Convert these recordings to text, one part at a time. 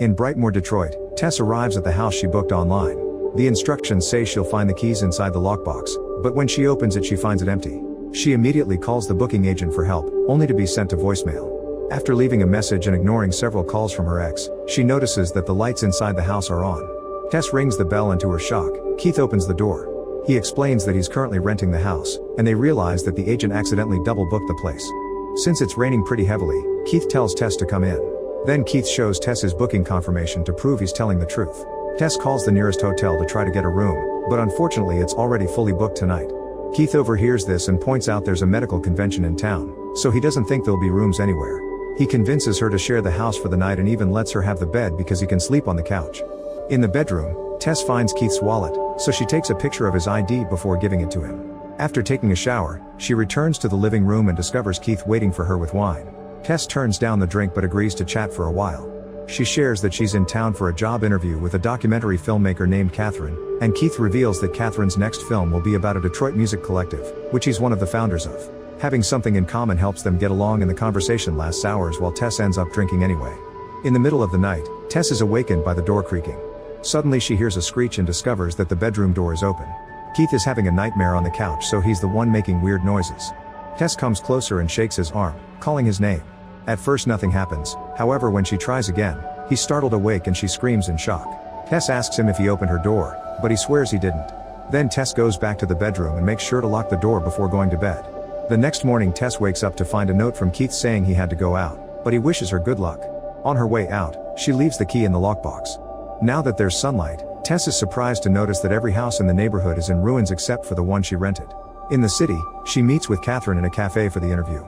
In Brightmoor, Detroit, Tess arrives at the house she booked online. The instructions say she'll find the keys inside the lockbox, but when she opens it she finds it empty. She immediately calls the booking agent for help, only to be sent to voicemail. After leaving a message and ignoring several calls from her ex, she notices that the lights inside the house are on. Tess rings the bell, and to her shock, Keith opens the door. He explains that he's currently renting the house, and they realize that the agent accidentally double-booked the place. Since it's raining pretty heavily, Keith tells Tess to come in. Then Keith shows Tess his booking confirmation to prove he's telling the truth. Tess calls the nearest hotel to try to get a room, but unfortunately it's already fully booked tonight. Keith overhears this and points out there's a medical convention in town, so he doesn't think there'll be rooms anywhere. He convinces her to share the house for the night and even lets her have the bed because he can sleep on the couch. In the bedroom, Tess finds Keith's wallet, so she takes a picture of his ID before giving it to him. After taking a shower, she returns to the living room and discovers Keith waiting for her with wine. Tess turns down the drink but agrees to chat for a while. She shares that she's in town for a job interview with a documentary filmmaker named Catherine, and Keith reveals that Catherine's next film will be about a Detroit music collective, which he's one of the founders of. Having something in common helps them get along, and the conversation lasts hours while Tess ends up drinking anyway. In the middle of the night, Tess is awakened by the door creaking. Suddenly she hears a screech and discovers that the bedroom door is open. Keith is having a nightmare on the couch, so he's the one making weird noises. Tess comes closer and shakes his arm, calling his name. At first nothing happens, however when she tries again, he's startled awake and she screams in shock. Tess asks him if he opened her door, but he swears he didn't. Then Tess goes back to the bedroom and makes sure to lock the door before going to bed. The next morning Tess wakes up to find a note from Keith saying he had to go out, but he wishes her good luck. On her way out, she leaves the key in the lockbox. Now that there's sunlight, Tess is surprised to notice that every house in the neighborhood is in ruins except for the one she rented. In the city, she meets with Catherine in a cafe for the interview.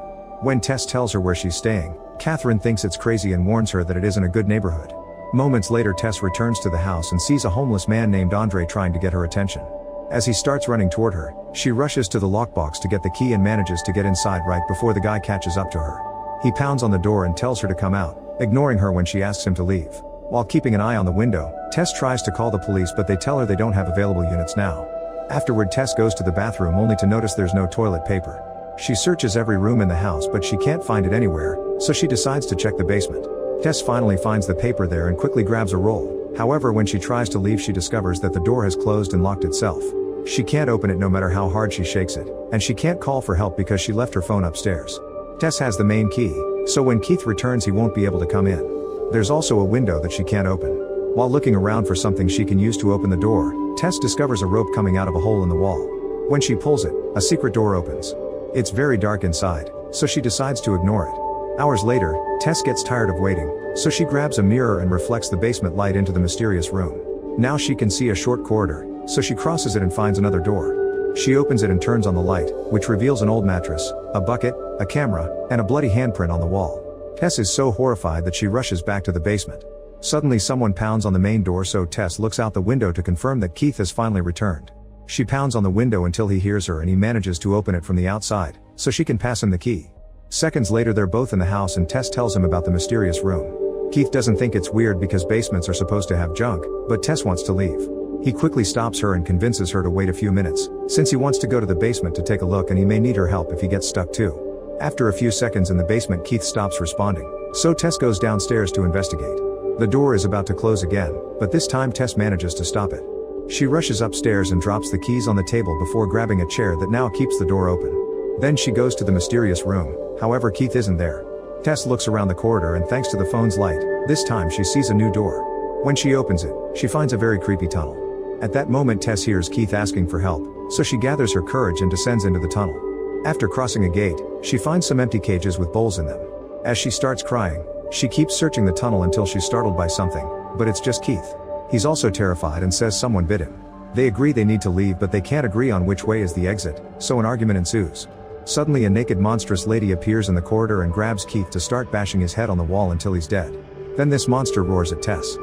When Tess tells her where she's staying, Catherine thinks it's crazy and warns her that it isn't a good neighborhood. Moments later Tess returns to the house and sees a homeless man named Andre trying to get her attention. As he starts running toward her, she rushes to the lockbox to get the key and manages to get inside right before the guy catches up to her. He pounds on the door and tells her to come out, ignoring her when she asks him to leave. While keeping an eye on the window, Tess tries to call the police but they tell her they don't have available units now. Afterward Tess goes to the bathroom only to notice there's no toilet paper. She searches every room in the house but she can't find it anywhere, so she decides to check the basement. Tess finally finds the paper there and quickly grabs a roll. However, when she tries to leave she discovers that the door has closed and locked itself. She can't open it no matter how hard she shakes it, and she can't call for help because she left her phone upstairs. Tess has the main key, so when Keith returns he won't be able to come in. There's also a window that she can't open. While looking around for something she can use to open the door, Tess discovers a rope coming out of a hole in the wall. When she pulls it, a secret door opens. It's very dark inside, so she decides to ignore it. Hours later, Tess gets tired of waiting, so she grabs a mirror and reflects the basement light into the mysterious room. Now she can see a short corridor, so she crosses it and finds another door. She opens it and turns on the light, which reveals an old mattress, a bucket, a camera, and a bloody handprint on the wall. Tess is so horrified that she rushes back to the basement. Suddenly someone pounds on the main door, so Tess looks out the window to confirm that Keith has finally returned. She pounds on the window until he hears her and he manages to open it from the outside, so she can pass him the key. Seconds later they're both in the house and Tess tells him about the mysterious room. Keith doesn't think it's weird because basements are supposed to have junk, but Tess wants to leave. He quickly stops her and convinces her to wait a few minutes, since he wants to go to the basement to take a look and he may need her help if he gets stuck too. After a few seconds in the basement Keith stops responding, so Tess goes downstairs to investigate. The door is about to close again, but this time Tess manages to stop it. She rushes upstairs and drops the keys on the table before grabbing a chair that now keeps the door open. Then she goes to the mysterious room, however Keith isn't there. Tess looks around the corridor and thanks to the phone's light, this time she sees a new door. When she opens it, she finds a very creepy tunnel. At that moment Tess hears Keith asking for help, so she gathers her courage and descends into the tunnel. After crossing a gate, she finds some empty cages with bowls in them. As she starts crying, she keeps searching the tunnel until she's startled by something, but it's just Keith. He's also terrified and says someone bit him. They agree they need to leave but they can't agree on which way is the exit, so an argument ensues. Suddenly a naked monstrous lady appears in the corridor and grabs Keith to start bashing his head on the wall until he's dead. Then this monster roars at Tess.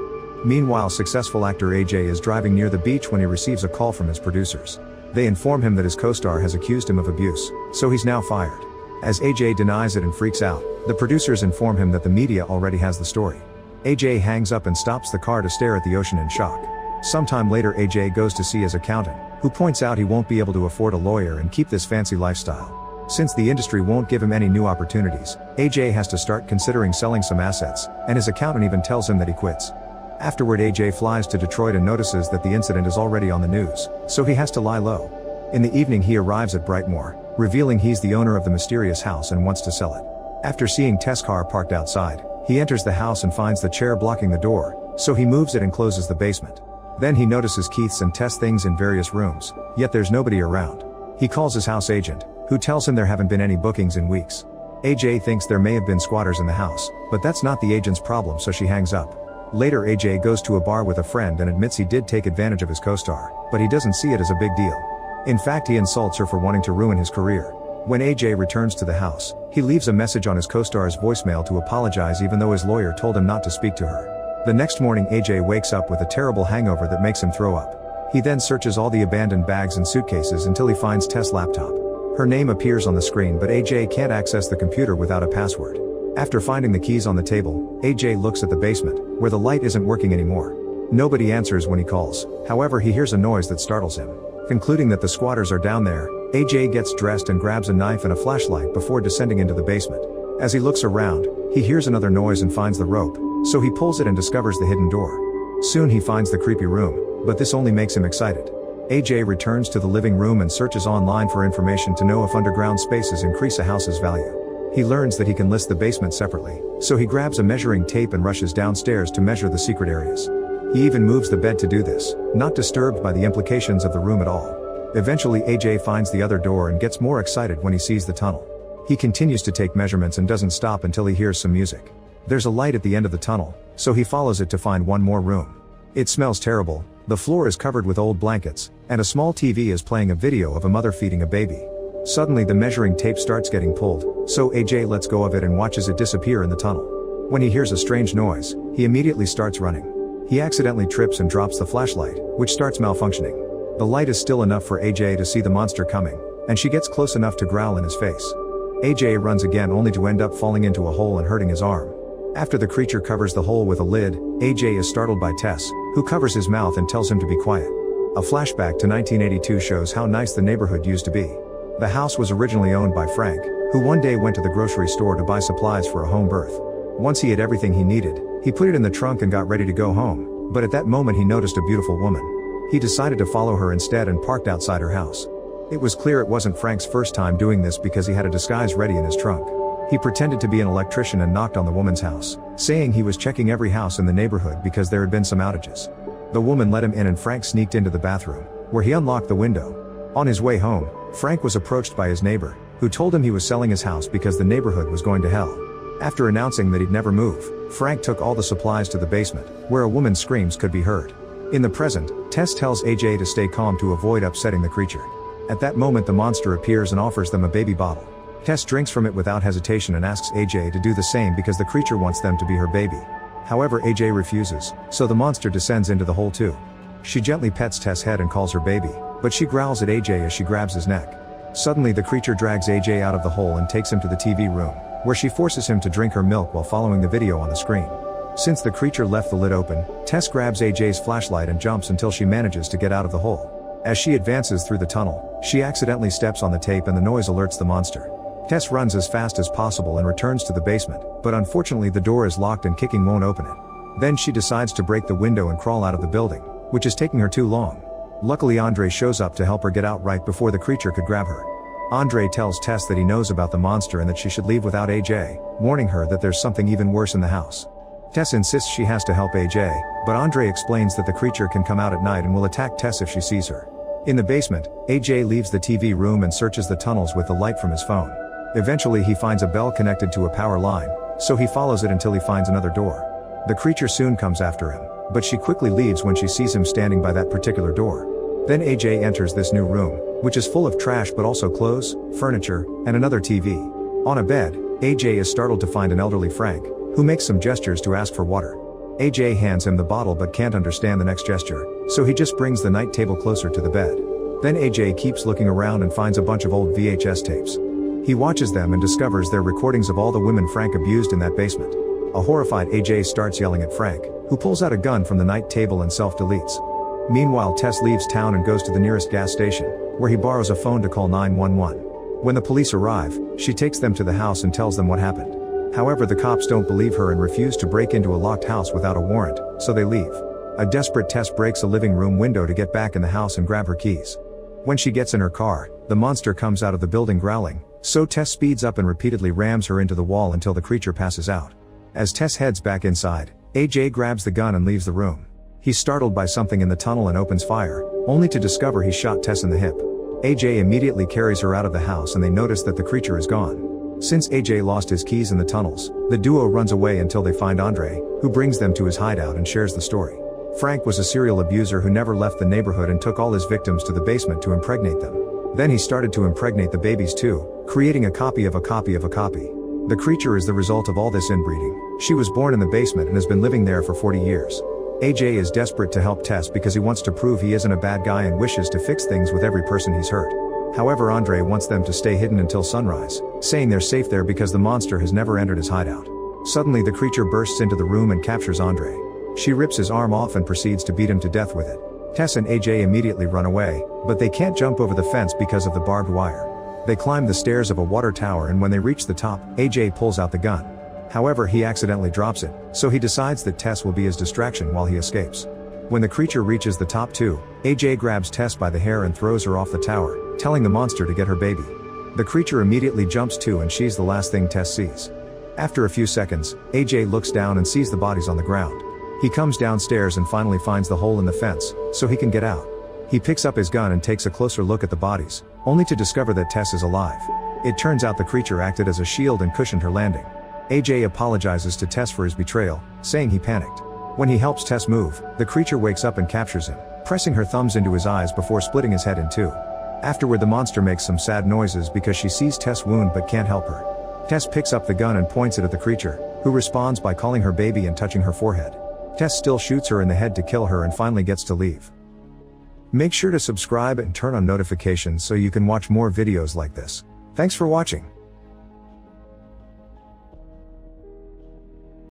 Meanwhile, successful actor AJ is driving near the beach when he receives a call from his producers. They inform him that his co-star has accused him of abuse, so he's now fired. As AJ denies it and freaks out, the producers inform him that the media already has the story. AJ hangs up and stops the car to stare at the ocean in shock. Sometime later AJ goes to see his accountant, who points out he won't be able to afford a lawyer and keep this fancy lifestyle. Since the industry won't give him any new opportunities, AJ has to start considering selling some assets, and his accountant even tells him that he quits. Afterward, AJ flies to Detroit and notices that the incident is already on the news, so he has to lie low. In the evening, he arrives at Brightmoor, revealing he's the owner of the mysterious house and wants to sell it. After seeing Tess' car parked outside, he enters the house and finds the chair blocking the door, so he moves it and closes the basement. Then he notices Keith's and Tess' things in various rooms, yet there's nobody around. He calls his house agent, who tells him there haven't been any bookings in weeks. AJ thinks there may have been squatters in the house, but that's not the agent's problem, so she hangs up. Later, AJ goes to a bar with a friend and admits he did take advantage of his co-star, but he doesn't see it as a big deal. In fact, he insults her for wanting to ruin his career. When AJ returns to the house, he leaves a message on his co-star's voicemail to apologize even though his lawyer told him not to speak to her. The next morning, AJ wakes up with a terrible hangover that makes him throw up. He then searches all the abandoned bags and suitcases until he finds Tess' laptop. Her name appears on the screen, but AJ can't access the computer without a password. After finding the keys on the table, AJ looks at the basement, where the light isn't working anymore. Nobody answers when he calls, however he hears a noise that startles him. Concluding that the squatters are down there, AJ gets dressed and grabs a knife and a flashlight before descending into the basement. As he looks around, he hears another noise and finds the rope, so he pulls it and discovers the hidden door. Soon he finds the creepy room, but this only makes him excited. AJ returns to the living room and searches online for information to know if underground spaces increase a house's value. He learns that he can list the basement separately, so he grabs a measuring tape and rushes downstairs to measure the secret areas. He even moves the bed to do this, not disturbed by the implications of the room at all. Eventually, AJ finds the other door and gets more excited when he sees the tunnel. He continues to take measurements and doesn't stop until he hears some music. There's a light at the end of the tunnel, so he follows it to find one more room. It smells terrible, the floor is covered with old blankets, and a small TV is playing a video of a mother feeding a baby. Suddenly the measuring tape starts getting pulled, so AJ lets go of it and watches it disappear in the tunnel. When he hears a strange noise, he immediately starts running. He accidentally trips and drops the flashlight, which starts malfunctioning. The light is still enough for AJ to see the monster coming, and she gets close enough to growl in his face. AJ runs again only to end up falling into a hole and hurting his arm. After the creature covers the hole with a lid, AJ is startled by Tess, who covers his mouth and tells him to be quiet. A flashback to 1982 shows how nice the neighborhood used to be. The house was originally owned by Frank, who one day went to the grocery store to buy supplies for a home birth. Once he had everything he needed, he put it in the trunk and got ready to go home, but at that moment he noticed a beautiful woman. He decided to follow her instead and parked outside her house. It was clear it wasn't Frank's first time doing this because he had a disguise ready in his trunk. He pretended to be an electrician and knocked on the woman's house, saying he was checking every house in the neighborhood because there had been some outages. The woman let him in and Frank sneaked into the bathroom, where he unlocked the window. On his way home, Frank was approached by his neighbor, who told him he was selling his house because the neighborhood was going to hell. After announcing that he'd never move, Frank took all the supplies to the basement, where a woman's screams could be heard. In the present, Tess tells AJ to stay calm to avoid upsetting the creature. At that moment the monster appears and offers them a baby bottle. Tess drinks from it without hesitation and asks AJ to do the same because the creature wants them to be her baby. However, AJ refuses, so the monster descends into the hole too. She gently pets Tess' head and calls her baby, but she growls at AJ as she grabs his neck. Suddenly the creature drags AJ out of the hole and takes him to the TV room, where she forces him to drink her milk while following the video on the screen. Since the creature left the lid open, Tess grabs AJ's flashlight and jumps until she manages to get out of the hole. As she advances through the tunnel, she accidentally steps on the tape and the noise alerts the monster. Tess runs as fast as possible and returns to the basement, but unfortunately the door is locked and kicking won't open it. Then she decides to break the window and crawl out of the building, which is taking her too long. Luckily Andre shows up to help her get out right before the creature could grab her. Andre tells Tess that he knows about the monster and that she should leave without AJ, warning her that there's something even worse in the house. Tess insists she has to help AJ, but Andre explains that the creature can come out at night and will attack Tess if she sees her. In the basement, AJ leaves the TV room and searches the tunnels with the light from his phone. Eventually he finds a bell connected to a power line, so he follows it until he finds another door. The creature soon comes after him, but she quickly leaves when she sees him standing by that particular door. Then AJ enters this new room, which is full of trash but also clothes, furniture, and another TV. On a bed, AJ is startled to find an elderly Frank, who makes some gestures to ask for water. AJ hands him the bottle but can't understand the next gesture, so he just brings the night table closer to the bed. Then AJ keeps looking around and finds a bunch of old VHS tapes. He watches them and discovers they're recordings of all the women Frank abused in that basement. A horrified AJ starts yelling at Frank, who pulls out a gun from the night table and self-deletes. Meanwhile Tess leaves town and goes to the nearest gas station, where he borrows a phone to call 911. When the police arrive, she takes them to the house and tells them what happened. However, the cops don't believe her and refuse to break into a locked house without a warrant, so they leave. A desperate Tess breaks a living room window to get back in the house and grab her keys. When she gets in her car, the monster comes out of the building growling, so Tess speeds up and repeatedly rams her into the wall until the creature passes out. As Tess heads back inside, AJ grabs the gun and leaves the room. He's startled by something in the tunnel and opens fire, only to discover he shot Tess in the hip. AJ immediately carries her out of the house and they notice that the creature is gone. Since AJ lost his keys in the tunnels, the duo runs away until they find Andre, who brings them to his hideout and shares the story. Frank was a serial abuser who never left the neighborhood and took all his victims to the basement to impregnate them. Then he started to impregnate the babies too, creating a copy of a copy of a copy. The creature is the result of all this inbreeding. She was born in the basement and has been living there for 40 years. AJ is desperate to help Tess because he wants to prove he isn't a bad guy and wishes to fix things with every person he's hurt. However, Andre wants them to stay hidden until sunrise, saying they're safe there because the monster has never entered his hideout. Suddenly the creature bursts into the room and captures Andre. She rips his arm off and proceeds to beat him to death with it. Tess and AJ immediately run away, but they can't jump over the fence because of the barbed wire. They climb the stairs of a water tower and when they reach the top, AJ pulls out the gun. However, he accidentally drops it, so he decides that Tess will be his distraction while he escapes. When the creature reaches the top too, AJ grabs Tess by the hair and throws her off the tower, telling the monster to get her baby. The creature immediately jumps too and she's the last thing Tess sees. After a few seconds, AJ looks down and sees the bodies on the ground. He comes downstairs and finally finds the hole in the fence, so he can get out. He picks up his gun and takes a closer look at the bodies, only to discover that Tess is alive. It turns out the creature acted as a shield and cushioned her landing. AJ apologizes to Tess for his betrayal, saying he panicked. When he helps Tess move, the creature wakes up and captures him, pressing her thumbs into his eyes before splitting his head in two. Afterward, the monster makes some sad noises because she sees Tess' wound but can't help her. Tess picks up the gun and points it at the creature, who responds by calling her baby and touching her forehead. Tess still shoots her in the head to kill her and finally gets to leave. Make sure to subscribe and turn on notifications so you can watch more videos like this. Thanks for watching.